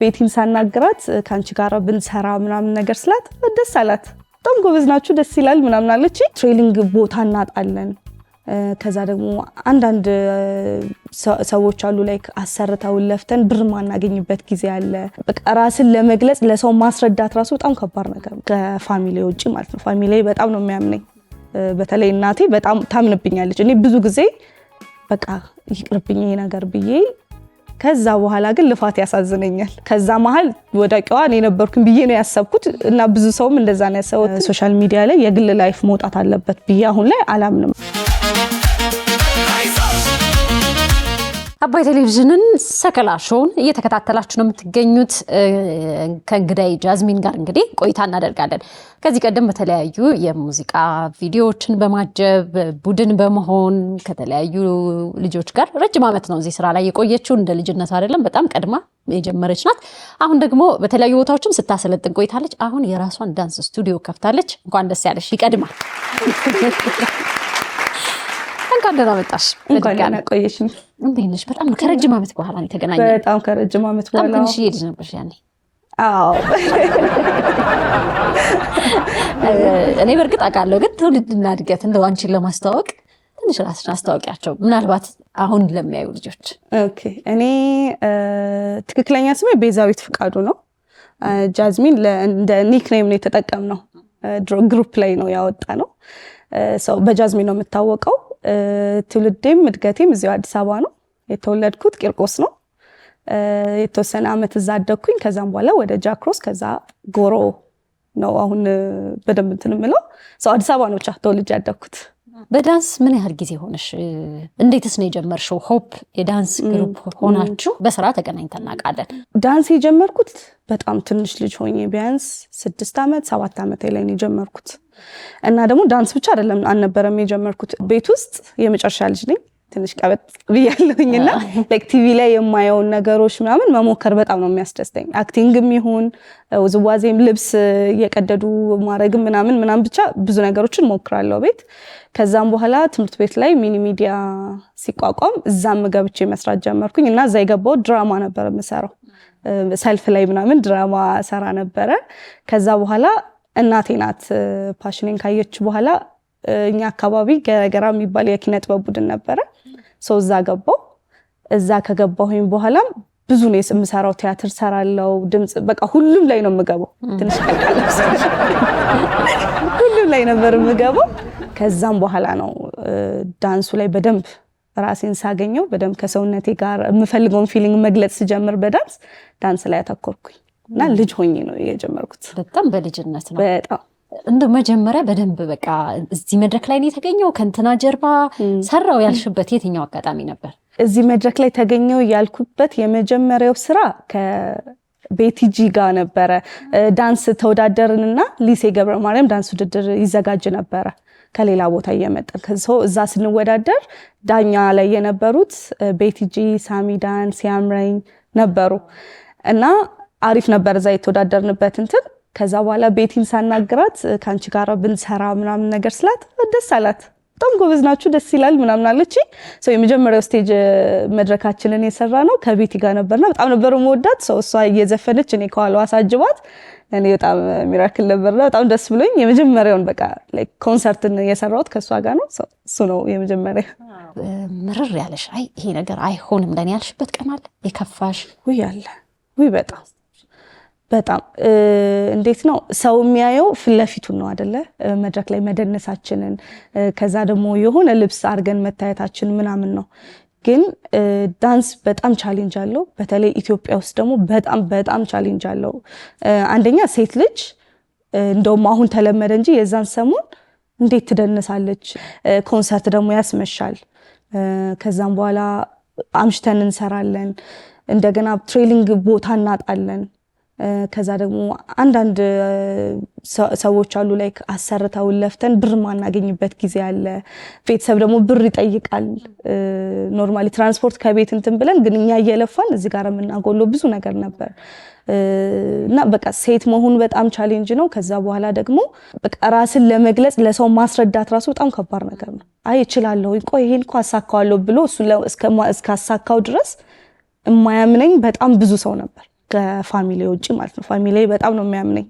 ቤቲን ሳናግራት ካንቺ ጋር ብንሰራ ምናምን ነገር ስላት ደስ አላት። በጣም ጎበዝ ናችሁ ደስ ይላል ምናምን አለች። ትሬኒንግ ቦታ እናጣለን። ከዛ ደግሞ አንዳንድ ሰዎች አሉ ላይክ አሰርተውን ለፍተን ብር ማናገኝበት ጊዜ አለ። በቃ ራስን ለመግለጽ ለሰው ማስረዳት ራሱ በጣም ከባድ ነገር ነው፣ ከፋሚሊ ውጪ ማለት ነው። ፋሚሊ በጣም ነው የሚያምነኝ። በተለይ እናቴ በጣም ታምንብኛለች። እኔ ብዙ ጊዜ በቃ ይቅርብኝ ይሄ ነገር ብዬ ከዛ በኋላ ግን ልፋት ያሳዝነኛል። ከዛ መሃል ወዳቂዋ እኔ ነበርኩኝ ብዬ ነው ያሰብኩት እና ብዙ ሰውም እንደዛ ነው ያሰበው። ሶሻል ሚዲያ ላይ የግል ላይፍ መውጣት አለበት ብዬ አሁን ላይ አላምንም። አባይ ቴሌቪዥንን ሰከላ ሾውን እየተከታተላችሁ ነው የምትገኙት። ከእንግዳይ ጃዝሚን ጋር እንግዲህ ቆይታ እናደርጋለን። ከዚህ ቀደም በተለያዩ የሙዚቃ ቪዲዮዎችን በማጀብ ቡድን በመሆን ከተለያዩ ልጆች ጋር ረጅም ዓመት ነው እዚህ ስራ ላይ የቆየችው። እንደ ልጅነት አይደለም፣ በጣም ቀድማ የጀመረች ናት። አሁን ደግሞ በተለያዩ ቦታዎችም ስታሰለጥን ቆይታለች። አሁን የራሷን ዳንስ ስቱዲዮ ከፍታለች። እንኳን ደስ ያለሽ። ይቀድማል። እንኳን ደህና መጣሽ። እንኳን ደህና ቆየሽኝ። እንዴት ነሽ? በጣም ከረጅም ዓመት በኋላ ነው የተገናኘነው። በጣም ከረጅም ዓመት በኋላ። ትንሽ ልጅ ነበርሽ ያኔ? አዎ። እኔ በእርግጥ አውቃለሁ፣ ግን ትውልድና እድገት እንደው አንቺን ለማስተዋወቅ ትንሽ ራስሽን አስተዋውቂያቸው፣ ምናልባት አሁን ለሚያዩ ልጆች። ኦኬ። እኔ ትክክለኛ ስሜ ቤዛዊት ፍቃዱ ነው። ጃዝሚን እንደ ኒክኔም ነው የተጠቀምነው። ግሩፕ ላይ ነው ያወጣ ነው። ሰው በጃዝሚን ነው የምታወቀው። ትውልዴም እድገቴም እዚሁ አዲስ አበባ ነው። የተወለድኩት ቂርቆስ ነው። የተወሰነ ዓመት እዛ አደግኩኝ። ከዛም በኋላ ወደ ጃክሮስ፣ ከዛ ጎሮ ነው አሁን በደንብ እንትን የምለው። ሰው አዲስ አበባ ነው ብቻ ተወልጄ ያደግኩት። በዳንስ ምን ያህል ጊዜ ሆነሽ? እንዴትስ ነው የጀመርሽው? ሆፕ የዳንስ ግሩፕ ሆናችሁ በስራ ተገናኝተን እናውቃለን። ዳንስ የጀመርኩት በጣም ትንሽ ልጅ ሆኜ ቢያንስ 6 ዓመት 7 ዓመት ላይ ነው የጀመርኩት። እና ደግሞ ዳንስ ብቻ አይደለም አልነበረም የጀመርኩት። ቤት ውስጥ የመጨረሻ ልጅ ነኝ። ትንሽ ቀበጥ ብያለሁኝና ላይክ ቲቪ ላይ የማየውን ነገሮች ምናምን መሞከር በጣም ነው የሚያስደስተኝ። አክቲንግም ይሁን ውዝዋዜም፣ ልብስ የቀደዱ ማድረግም ምናምን ብቻ ብዙ ነገሮችን ሞክራለሁ ቤት። ከዛም በኋላ ትምህርት ቤት ላይ ሚኒ ሚዲያ ሲቋቋም እዛም ገብቼ መስራት ጀመርኩኝ እና እዛ የገባው ድራማ ነበር የምሰራው። ሰልፍ ላይ ምናምን ድራማ ሰራ ነበረ። ከዛ በኋላ እናቴ ናት ፓሽኔን ካየች በኋላ እኛ አካባቢ ገረገራ የሚባል የኪነ ጥበብ ቡድን ነበረ። ሰው እዛ ገባው። እዛ ከገባሁኝ በኋላም ብዙ ነው የምሰራው። ቲያትር ሰራለው፣ ድምጽ፣ በቃ ሁሉም ላይ ነው የምገባው። ትንሽ ቀልቃለስ ሁሉም ላይ ነበር የምገባው። ከዛም በኋላ ነው ዳንሱ ላይ በደንብ ራሴን ሳገኘው፣ በደንብ ከሰውነቴ ጋር የምፈልገውን ፊሊንግ መግለጽ ስጀምር ዳንስ ላይ አተኮርኩኝ እና ልጅ ሆኜ ነው የጀመርኩት። በጣም በልጅነት ነው። በጣም እንደ መጀመሪያ በደንብ በቃ እዚህ መድረክ ላይ ነው የተገኘው ከእንትና ጀርባ ሰራው ያልሽበት የትኛው አጋጣሚ ነበር? እዚህ መድረክ ላይ ተገኘው ያልኩበት የመጀመሪያው ስራ ከቤቲጂ ጋር ነበረ። ዳንስ ተወዳደርንና ሊሴ ገብረ ማርያም ዳንስ ውድድር ይዘጋጅ ነበረ ከሌላ ቦታ እየመጣን። ከዛው እዛ ስንወዳደር ዳኛ ላይ የነበሩት ቤቲጂ፣ ሳሚዳን፣ ሲያምረኝ ነበሩ እና አሪፍ ነበር እዛ የተወዳደርንበት እንትን። ከዛ በኋላ ቤቲን ሳናግራት ካንቺ ጋር ብንሰራ ምናምን ነገር ስላት ደስ አላት። በጣም ጎበዝ ናችሁ ደስ ይላል ምናምን አለች። ሰው የመጀመሪያው ስቴጅ መድረካችንን የሰራ ነው ከቤቲ ጋር ነበርና በጣም ነበር የምወዳት። ሰው እሷ እየዘፈነች እኔ ከኋላዋ አሳጅባት፣ እኔ በጣም ሚራክል ነበርና በጣም ደስ ብሎኝ የመጀመሪያውን በቃ ላይክ ኮንሰርትን የሰራሁት ከሷ ጋር ነው። እሱ ነው የመጀመሪያ። ምርር ያለሽ አይ ይሄ ነገር አይሆንም ለኔ ያልሽበት ቀን አለ የከፋሽ? ውይ በጣም እንዴት ነው ሰው የሚያየው ፊት ለፊቱን ነው አይደለ? መድረክ ላይ መደነሳችንን ከዛ ደግሞ የሆነ ልብስ አድርገን መታየታችን ምናምን ነው። ግን ዳንስ በጣም ቻሌንጅ አለው። በተለይ ኢትዮጵያ ውስጥ ደግሞ በጣም ቻሌንጅ አለው። አንደኛ ሴት ልጅ እንደውም አሁን ተለመደ እንጂ የዛን ሰሞን እንዴት ትደንሳለች? ኮንሰርት ደግሞ ያስመሻል። ከዛም በኋላ አምሽተን እንሰራለን። እንደገና ትሬኒንግ ቦታ እናጣለን። ከዛ ደግሞ አንዳንድ ሰዎች አሉ ላይክ አሰርተውን ለፍተን ብር ማናገኝበት ጊዜ አለ። ቤተሰብ ደግሞ ብር ይጠይቃል። ኖርማሊ ትራንስፖርት ከቤት እንትን ብለን ግን እኛ እየለፋን እዚህ ጋር የምናጎለው ብዙ ነገር ነበር እና በቃ ሴት መሆን በጣም ቻሌንጅ ነው። ከዛ በኋላ ደግሞ በቃ ራስን ለመግለጽ ለሰው ማስረዳት ራሱ በጣም ከባድ ነገር ነው። አይ እችላለሁ፣ ቆይ ይሄን እኮ አሳካዋለሁ ብሎ እሱ እስካሳካው ድረስ የማያምነኝ በጣም ብዙ ሰው ነበር። ከፋሚሊ ውጪ ማለት ነው። ፋሚሊ በጣም ነው የሚያምነኝ።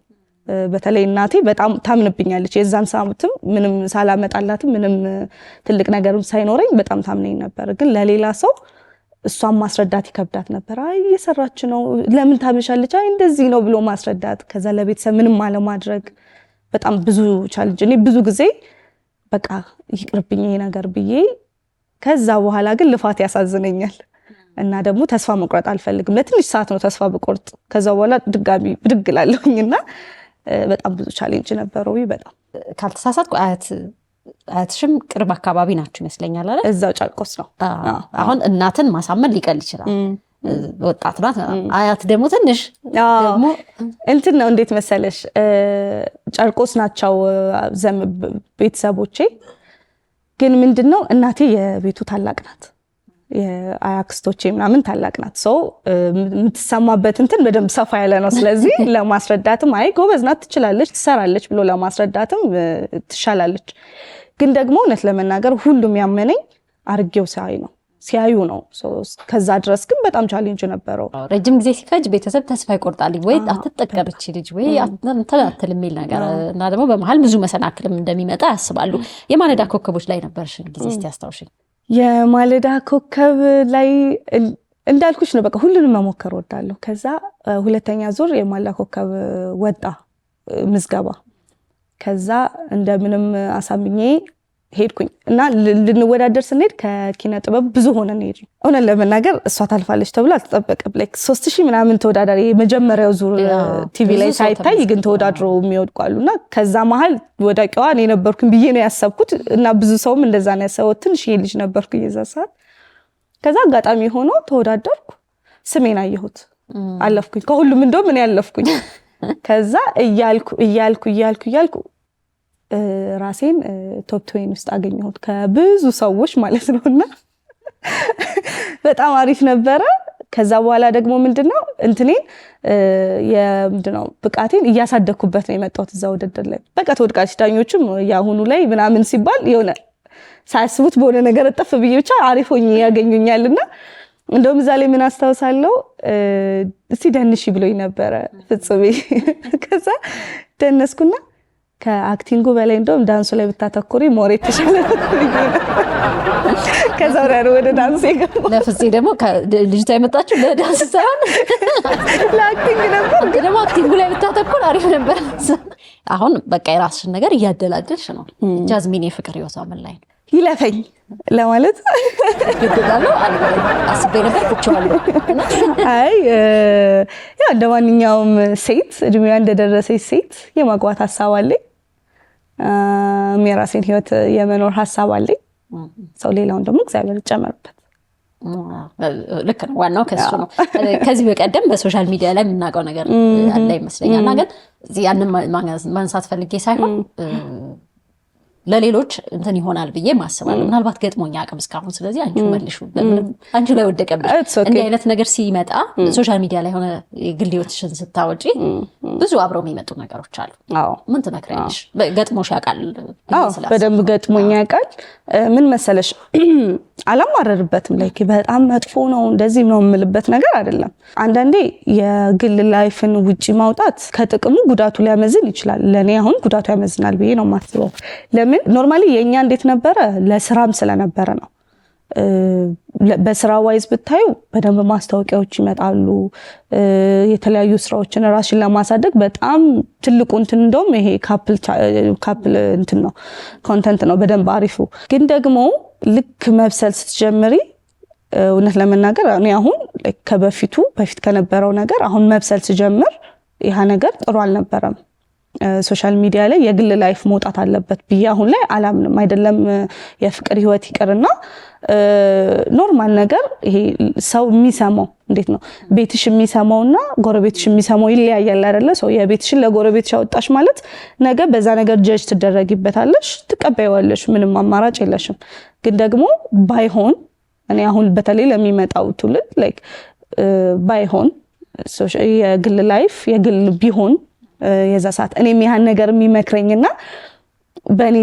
በተለይ እናቴ በጣም ታምንብኛለች። የዛን ሰዓትም ምንም ሳላመጣላትም ምንም ትልቅ ነገርም ሳይኖረኝ በጣም ታምነኝ ነበር። ግን ለሌላ ሰው እሷን ማስረዳት ይከብዳት ነበር። አይ እየሰራች ነው፣ ለምን ታመሻለች፣ አይ እንደዚህ ነው ብሎ ማስረዳት፣ ከዛ ለቤተሰብ ምንም አለማድረግ በጣም ብዙ ቻሌንጅ። እኔ ብዙ ጊዜ በቃ ይቅርብኝ ይሄ ነገር ብዬ ከዛ በኋላ ግን ልፋት ያሳዝነኛል እና ደግሞ ተስፋ መቁረጥ አልፈልግም። ለትንሽ ሰዓት ነው ተስፋ በቆርጥ ከዛ በኋላ ድጋሚ ብድግ እላለሁኝና በጣም ብዙ ቻሌንጅ ነበረው። በጣም ካልተሳሳትኩ አያትሽም ቅርብ አካባቢ ናችሁ ይመስለኛል አይደል? እዛው ጨርቆስ ነው። አሁን እናትን ማሳመን ሊቀል ይችላል፣ ወጣት ናት። አያት ደግሞ ትንሽ ደግሞ እንትን ነው። እንዴት መሰለሽ ጨርቆስ ናቸው ቤተሰቦቼ። ግን ምንድነው እናቴ የቤቱ ታላቅ ናት፣ የአያክስቶቼ ምናምን ታላቅ ናት። ሰው የምትሰማበት እንትን በደንብ ሰፋ ያለ ነው። ስለዚህ ለማስረዳትም አይ ጎበዝ ናት፣ ትችላለች፣ ትሰራለች ብሎ ለማስረዳትም ትሻላለች። ግን ደግሞ እውነት ለመናገር ሁሉም ያመነኝ አርጌው ሲያዩ ነው። ከዛ ድረስ ግን በጣም ቻሌንጅ ነበረው። ረጅም ጊዜ ሲፈጅ ቤተሰብ ተስፋ ይቆርጣል፣ ወይ አትጠቀምች ልጅ ወይ አትል የሚል ነገር እና ደግሞ በመሀል ብዙ መሰናክልም እንደሚመጣ ያስባሉ። የማለዳ ኮከቦች ላይ ነበርሽን ጊዜ እስቲ አስታውሽኝ። የማለዳ ኮከብ ላይ እንዳልኩሽ ነው። በቃ ሁሉንም መሞከር ወዳለሁ። ከዛ ሁለተኛ ዙር የማለዳ ኮከብ ወጣ ምዝገባ። ከዛ እንደምንም አሳምኜ ሄድኩኝ እና ልንወዳደር ስንሄድ ከኪነ ጥበብ ብዙ ሆነን ሄድን። እውነት ለመናገር እሷ ታልፋለች ተብሎ አልተጠበቀም። ላይክ 3000 ምናምን ተወዳዳሪ የመጀመሪያው ዙር ቲቪ ላይ ሳይታይ ግን ተወዳድረው የሚወድቋሉና ከዛ መሀል ወዳቂዋ እኔ ነበርኩኝ ብዬ ነው ያሰብኩት እና ብዙ ሰውም እንደዛ ነው ያሰበው። ትንሽ ልጅ ነበርኩኝ የዛ ሰዓት። ከዛ አጋጣሚ ሆኖ ተወዳደርኩ፣ ስሜን አየሁት፣ አለፍኩኝ። ከሁሉም እንደውም እኔ ያለፍኩኝ። ከዛ እያልኩ ራሴን ቶፕ 20 ውስጥ አገኘሁት ከብዙ ሰዎች ማለት ነውና በጣም አሪፍ ነበረ። ከዛ በኋላ ደግሞ ምንድነው እንትኔን የምንድነው ብቃቴን እያሳደኩበት ነው የመጣሁት እዛ ውድድር ላይ። በቃ ተወድቃች ዳኞችም ያሁኑ ላይ ምናምን ሲባል የሆነ ሳያስቡት በሆነ ነገር እጥፍ ብዬ ብቻ አሪፍ ሆኜ ያገኙኛልና እንደውም እዛ ላይ ምን አስታውሳለሁ፣ እስቲ ደንሺ ብሎኝ ነበረ ፍጽሜ። ከዛ ደነስኩና ከአክቲንጉ በላይ እንደውም ዳንሱ ላይ ብታተኩሪ ሞር የተሻለ ነው። ከዛ ወደ ዳንስ የገባው ለፍፄ ደግሞ ልጅቷ የመጣችው ለዳንስ ሳይሆን ለአክቲንግ ነበር። ደግሞ አክቲንጉ ላይ ብታተኩር አሪፍ ነበር። አሁን በቃ የራስሽን ነገር እያደላደልሽ ነው። ጃዝሚን የፍቅር ህይወቷ ምን ላይ ነው? ይለፈኝ ለማለት ይደዳለው አስቤ ነበር ብቻዋለሁ። አይ ያው እንደማንኛውም ሴት እድሜዋ እንደደረሰች ሴት የማግባት ሀሳብ አለኝ። የራሴን ህይወት የመኖር ሀሳብ አለኝ። ሰው ሌላውን ደግሞ እግዚአብሔር ይጨመርበት። ልክ ነው። ዋናው ከሱ ነው። ከዚህ በቀደም በሶሻል ሚዲያ ላይ የምናውቀው ነገር አለ ይመስለኛል። እና ግን ያንን ማንሳት ፈልጌ ሳይሆን ለሌሎች እንትን ይሆናል ብዬ ማስባለሁ። ምናልባት ገጥሞኛ አቅም እስካሁን። ስለዚህ አንቺ መልሹ አንቺ ላይ ወደቀብሽ እንዲህ አይነት ነገር ሲመጣ ሶሻል ሚዲያ ላይ ሆነ የግል ህይወትሽን ስታወጪ ብዙ አብረው የሚመጡ ነገሮች አሉ። ምን ትመክሪያለሽ? ገጥሞሽ ያውቃል? በደንብ ገጥሞኛ ያውቃል። ምን መሰለሽ አላማረርበትም። ላይክ በጣም መጥፎ ነው እንደዚህ ነው የምልበት ነገር አይደለም። አንዳንዴ የግል ላይፍን ውጪ ማውጣት ከጥቅሙ ጉዳቱ ሊያመዝን ይችላል። ለኔ አሁን ጉዳቱ ያመዝናል ብዬ ነው የማስበው። ለምን ኖርማሊ የኛ እንዴት ነበረ? ለስራም ስለነበረ ነው። በስራ ዋይዝ ብታዩ በደንብ ማስታወቂያዎች ይመጣሉ። የተለያዩ ስራዎችን ራስን ለማሳደግ በጣም ትልቁ እንትን እንደውም ይሄ ካፕል እንትን ነው ኮንተንት ነው በደንብ አሪፉ። ግን ደግሞ ልክ መብሰል ስትጀምሪ እውነት ለመናገር እኔ አሁን በፊት ከነበረው ነገር አሁን መብሰል ስጀምር ያ ነገር ጥሩ አልነበረም። ሶሻል ሚዲያ ላይ የግል ላይፍ መውጣት አለበት ብዬ አሁን ላይ አላምንም። አይደለም የፍቅር ህይወት ይቅርና ኖርማል ነገር ይሄ ሰው የሚሰማው እንዴት ነው ቤትሽ የሚሰማውና ጎረቤትሽ የሚሰማው ይለያያል አይደለ? ሰው የቤትሽን ለጎረቤትሽ አወጣሽ ማለት ነገ በዛ ነገር ጀጅ ትደረጊበታለሽ፣ ትቀበይዋለሽ፣ ምንም አማራጭ የለሽም። ግን ደግሞ ባይሆን እኔ አሁን በተለይ ለሚመጣው ትውልድ ላይክ ባይሆን የግል ላይፍ የግል ቢሆን የዛ ሰዓት እኔም ያን ነገር የሚመክረኝና በኔ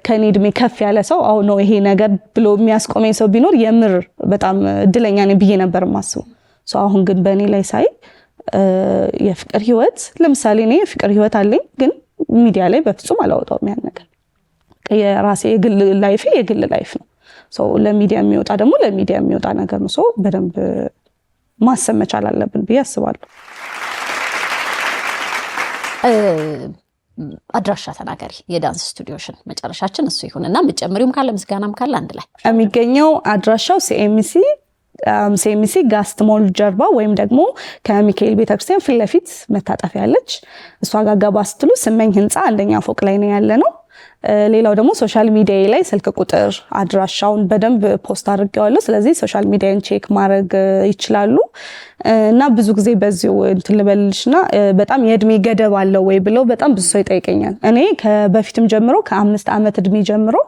ከኔ እድሜ ከፍ ያለ ሰው አሁን ነው ይሄ ነገር ብሎ የሚያስቆመኝ ሰው ቢኖር የምር በጣም እድለኛ ነኝ ብዬ ነበር ማስበው። አሁን ግን በእኔ ላይ ሳይ የፍቅር ህይወት ለምሳሌ እኔ የፍቅር ህይወት አለኝ ግን ሚዲያ ላይ በፍጹም አላወጣውም ያን ነገር የራሴ የግል ላይፍ ነው ሶ ለሚዲያ የሚወጣ ደግሞ ለሚዲያ የሚወጣ ነገር ነው ሶ በደንብ ማሰብ መቻል አለብን ብዬ አስባለሁ አድራሻ ተናገሪ የዳንስ ስቱዲዮሽን መጨረሻችን እሱ ይሁንና መጨመሪውም ካለ ምስጋናም ካለ አንድ ላይ የሚገኘው አድራሻው ሲኤምሲ ጋስት ሞል ጀርባ ወይም ደግሞ ከሚካኤል ቤተክርስቲያን ፊት ለፊት መታጠፊያ ያለች እሷ ጋር ገባ ስትሉ ስመኝ ህንጻ አንደኛ ፎቅ ላይ ነው ያለነው ሌላው ደግሞ ሶሻል ሚዲያ ላይ ስልክ ቁጥር አድራሻውን በደንብ ፖስት አድርጌዋለሁ ስለዚህ ሶሻል ሚዲያን ቼክ ማድረግ ይችላሉ እና ብዙ ጊዜ በዚሁ እንትን ልበልሽና በጣም የእድሜ ገደብ አለው ወይ ብለው በጣም ብዙ ሰው ይጠይቀኛል እኔ ከበፊትም ጀምሮ ከ5 ዓመት እድሜ ጀምሮ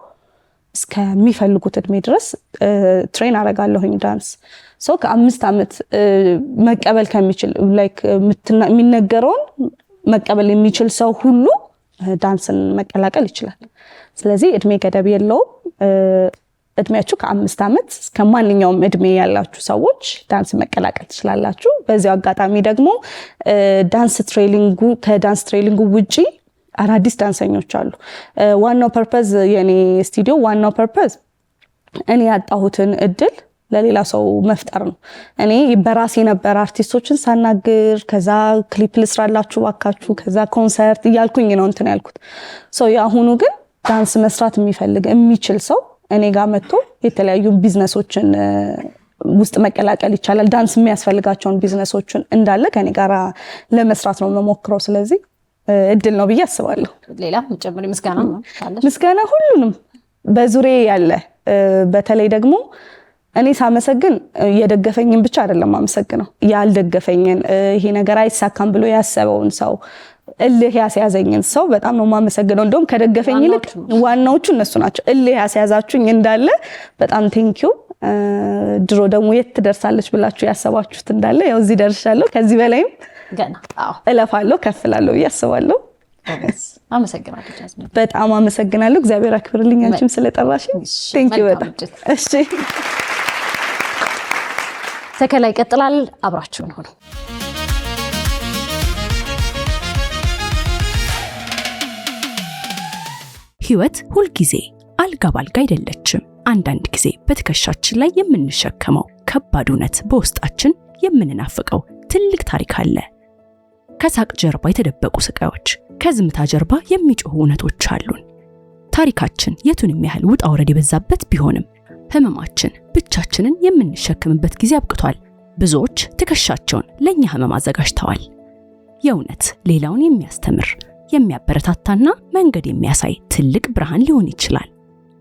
እስከሚፈልጉት እድሜ ድረስ ትሬን አደርጋለሁኝ ዳንስ ሶ ከ5 ዓመት መቀበል ከሚችል ላይክ የሚነገረውን መቀበል የሚችል ሰው ሁሉ ዳንስን መቀላቀል ይችላል ስለዚህ እድሜ ገደብ የለውም እድሜያችሁ ከ5 ዓመት እስከ ማንኛውም እድሜ ያላችሁ ሰዎች ዳንስ መቀላቀል ትችላላችሁ በዚህ አጋጣሚ ደግሞ ከዳንስ ትሬኒንጉ ውጪ አዳዲስ ዳንሰኞች አሉ ዋናው ፐርፐዝ የኔ ስቱዲዮ ዋናው ፐርፐዝ እኔ ያጣሁትን እድል ለሌላ ሰው መፍጠር ነው እኔ በራሴ ነበር አርቲስቶችን ሳናግር ከዛ ክሊፕ ልስራላችሁ ባካችሁ ከዛ ኮንሰርት እያልኩኝ ነው እንትን ያልኩት ሶ ያሁኑ ግን ዳንስ መስራት የሚችል ሰው እኔ ጋር መጥቶ የተለያዩ ቢዝነሶችን ውስጥ መቀላቀል ይቻላል ዳንስ የሚያስፈልጋቸውን ቢዝነሶችን እንዳለ ከኔ ጋር ለመስራት ነው መሞክረው ስለዚህ እድል ነው ብዬ አስባለሁ ሌላ መጨመሪ ምስጋና ሁሉንም በዙሪያ ያለ በተለይ ደግሞ እኔ ሳመሰግን የደገፈኝን ብቻ አይደለም ማመሰግነው ያልደገፈኝን ይሄ ነገር አይሳካም ብሎ ያሰበውን ሰው እልህ ያስያዘኝን ሰው በጣም ነው ማመሰግነው እንደውም ከደገፈኝ ይልቅ ዋናዎቹ እነሱ ናቸው እልህ ያስያዛችሁኝ እንዳለ በጣም ቴንኪዩ ድሮ ደግሞ የት ትደርሳለች ብላችሁ ያሰባችሁት እንዳለ ያው እዚህ ደርሻለሁ ከዚህ በላይም ገና እለፋለሁ ከፍላለሁ ያስባለሁ አመሰግናለሁ ጃዝሚን በጣም አመሰግናለሁ እግዚአብሔር አክብርልኝ አንቺም ስለጠራሽኝ ቴንኪዩ በጣም እሺ ተከላይ ይቀጥላል አብራችሁን ሆኖ ህይወት ሁሉ ጊዜ አልጋ ባልጋ አይደለችም አንዳንድ ጊዜ በትከሻችን ላይ የምንሸከመው ከባድ እውነት በውስጣችን የምንናፍቀው ትልቅ ታሪክ አለ ከሳቅ ጀርባ የተደበቁ ስቃዮች ከዝምታ ጀርባ የሚጮሁ እውነቶች አሉን ታሪካችን የቱንም ያህል ውጣ ውረድ የበዛበት ቢሆንም ህመማችን ብቻችንን የምንሸከምበት ጊዜ አብቅቷል ብዙዎች ትከሻቸውን ለኛ ህመም አዘጋጅተዋል የእውነት ሌላውን የሚያስተምር የሚያበረታታና መንገድ የሚያሳይ ትልቅ ብርሃን ሊሆን ይችላል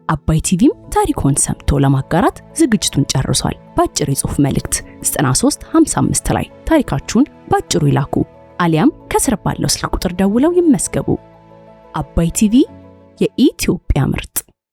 አባይ ቲቪም ታሪኮን ሰምቶ ለማጋራት ዝግጅቱን ጨርሷል ባጭር የጽሁፍ መልእክት 9355 ላይ ታሪካችሁን ባጭሩ ይላኩ አሊያም ከስር ባለው ስልክ ቁጥር ደውለው ይመስገቡ አባይ ቲቪ የኢትዮጵያ ምርጥ